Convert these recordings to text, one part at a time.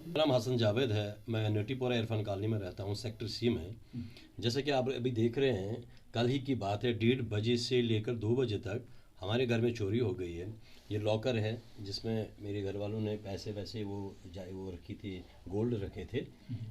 नाम हसन जावेद है। मैं नेटीपोरा इरफान कॉलोनी में रहता हूँ, सेक्टर सी में। जैसे कि आप अभी देख रहे हैं, कल ही की बात है, 1:30 से लेकर 2 बजे तक हमारे घर में चोरी हो गई है। ये लॉकर है जिसमें मेरे घर वालों ने पैसे वैसे वो रखी थी, गोल्ड रखे थे।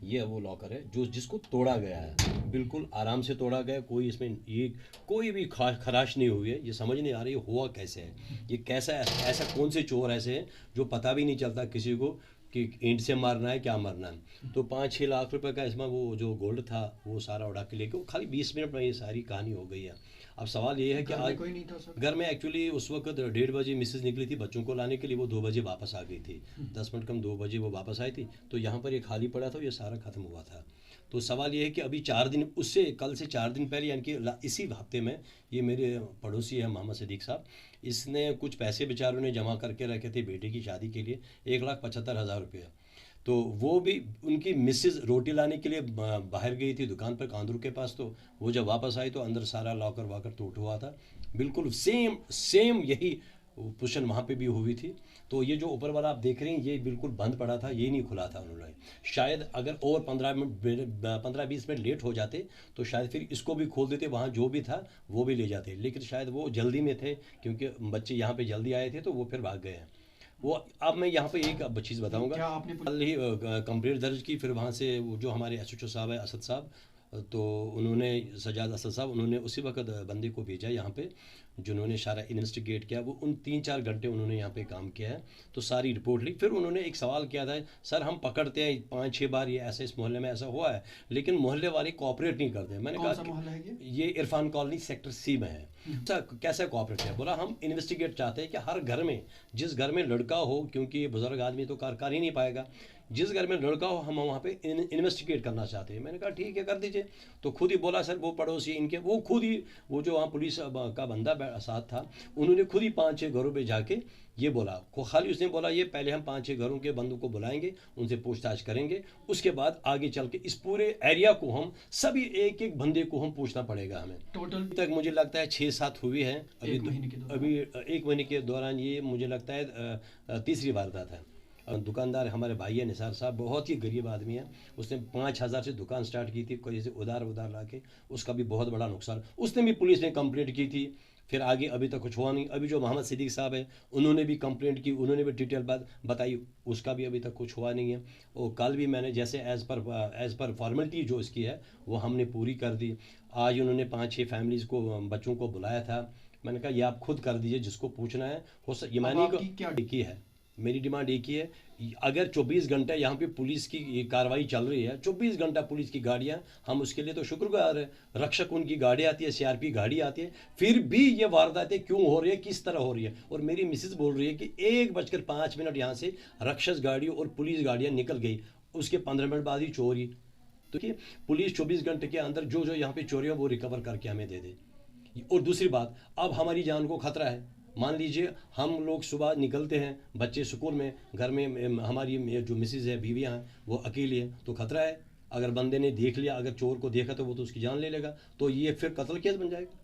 ये वो लॉकर है जो जिसको तोड़ा गया है, बिल्कुल आराम से तोड़ा गया। कोई इसमें ये कोई भी खराश नहीं हुई है। ये समझ नहीं आ रही हुआ कैसे है, ये कैसा ऐसा कौन से चोर ऐसे हैं जो पता भी नहीं चलता किसी को कि ईंट से मारना है क्या मारना है। तो 5-6 लाख रुपए का इसमें वो जो गोल्ड था वो सारा उड़ा के लेके, वो खाली 20 मिनट में ये सारी कहानी हो गई है। अब सवाल ये है कि आज कोई नहीं था सर? घर में एक्चुअली उस वक्त 1:30 बजे मिसेज निकली थी बच्चों को लाने के लिए, वो 2 बजे वापस आ गई थी। 10 मिनट कम 2 बजे वो वापस आई थी, तो यहाँ पर ये खाली पड़ा था, ये सारा ख़त्म हुआ था। तो सवाल ये है कि अभी 4 दिन उससे कल से 4 दिन पहले, यानी कि इसी हफ्ते में, ये मेरे पड़ोसी है मोहम्मद सिद्दीक साहब, इसने कुछ पैसे बेचारों ने जमा करके रखे थे बेटे की शादी के लिए, 1,75,000 रुपया। तो वो भी उनकी मिसेज रोटी लाने के लिए बाहर गई थी दुकान पर कांदरू के पास। तो वो जब वापस आई तो अंदर सारा लॉकर वाकर टूट हुआ था। बिल्कुल सेम यही पोजीशन वहाँ पे भी हुई थी। तो ये जो ऊपर वाला आप देख रहे हैं ये बिल्कुल बंद पड़ा था, ये नहीं खुला था उन्होंने। शायद अगर और 15-20 मिनट लेट हो जाते तो शायद फिर इसको भी खोल देते, वहाँ जो भी था वो भी ले जाते। लेकिन शायद वो जल्दी में थे क्योंकि बच्चे यहाँ पे जल्दी आए थे तो वो फिर भाग गए हैं वो। अब मैं यहाँ पे एक चीज़ बताऊँगा। कल ही कंप्लेंट दर्ज की, फिर वहाँ से वो जो हमारे SHO साहब है असद साहब, तो उन्होंने सजाद असद साहब, उन्होंने उसी वक्त बंदे को भेजा यहाँ पे जिन्होंने सारा इन्वेस्टिगेट किया। वो उन 3-4 घंटे उन्होंने यहाँ पे काम किया है, तो सारी रिपोर्ट ली। फिर उन्होंने एक सवाल किया था, सर हम पकड़ते हैं 5-6 बार ये ऐसे इस मोहल्ले में ऐसा हुआ है, लेकिन मोहल्ले वाले कोऑपरेट नहीं करते। मैंने कहा ये इरफान कॉलोनी सेक्टर सी में है। कैसा कोऑपरेट है? बोला हम इन्वेस्टिगेट चाहते हैं कि हर घर में, जिस घर में लड़का हो, क्योंकि ये बुजुर्ग आदमी तो कार ही नहीं पाएगा, जिस घर में लड़का हो हम वहाँ पे इन्वेस्टिगेट करना चाहते हैं। मैंने कहा ठीक है कर दीजिए। तो खुद ही बोला सर वो पड़ोसी इनके, वो खुद ही वो जो वहाँ पुलिस का बंदा साथ था, उन्होंने खुद ही 5-6 घरों पे जाके ये बोला, खाली उसने बोला ये पहले हम 5-6 घरों के बंदों को बुलाएंगे, उनसे पूछताछ करेंगे, उसके बाद आगे चल के इस पूरे एरिया को हम सभी एक बंदे को हम पूछना पड़ेगा हमें। टोटल तक मुझे लगता है 6-7 हुई है अभी 1 महीने के दौरान। ये मुझे लगता है तीसरी वारदात है। दुकानदार हमारे भाई है निसार साहब, बहुत ही गरीब आदमी है। उसने 5,000 से दुकान स्टार्ट की थी, कोई से उधार ला के, उसका भी बहुत बड़ा नुकसान। उसने भी पुलिस में कंप्लेंट की थी, फिर आगे अभी तक कुछ हुआ नहीं। अभी जो मोहम्मद सिद्दीक साहब है उन्होंने भी कंप्लेंट की, उन्होंने भी डिटेल बात बताई, उसका भी अभी तक कुछ हुआ नहीं है। और कल भी मैंने जैसे एज़ पर फॉर्मेलिटी जो इसकी है वो हमने पूरी कर दी। आज उन्होंने 5-6 फैमिलीज़ को, बच्चों को बुलाया था। मैंने कहा ये आप खुद कर दीजिए जिसको पूछना है। ये मैंने क्या की है, मेरी डिमांड एक ही है, अगर 24 घंटे यहाँ पे पुलिस की कार्रवाई चल रही है, 24 घंटा पुलिस की गाड़ियाँ, हम उसके लिए तो शुक्रगुजार है। रक्षक उनकी गाड़ी आती है, CRP गाड़ी आती है, फिर भी ये वारदातें क्यों हो रही है, किस तरह हो रही है। और मेरी मिसेज बोल रही है कि 1:05 यहाँ से रक्षक गाड़ी और पुलिस गाड़ियाँ निकल गई, उसके 15 मिनट बाद ही चोरी। तो कि पुलिस 24 घंटे के अंदर जो जो यहाँ पे चोरी है वो रिकवर करके हमें दे दे। और दूसरी बात, अब हमारी जान को खतरा है। मान लीजिए हम लोग सुबह निकलते हैं, बच्चे स्कूल में, घर में हमारी जो मिसेज है, बीवियाँ हैं, वो अकेली है, तो खतरा है। अगर बंदे ने देख लिया, अगर चोर को देखा तो वो तो उसकी जान ले लेगा, तो ये फिर कत्ल केस बन जाएगा।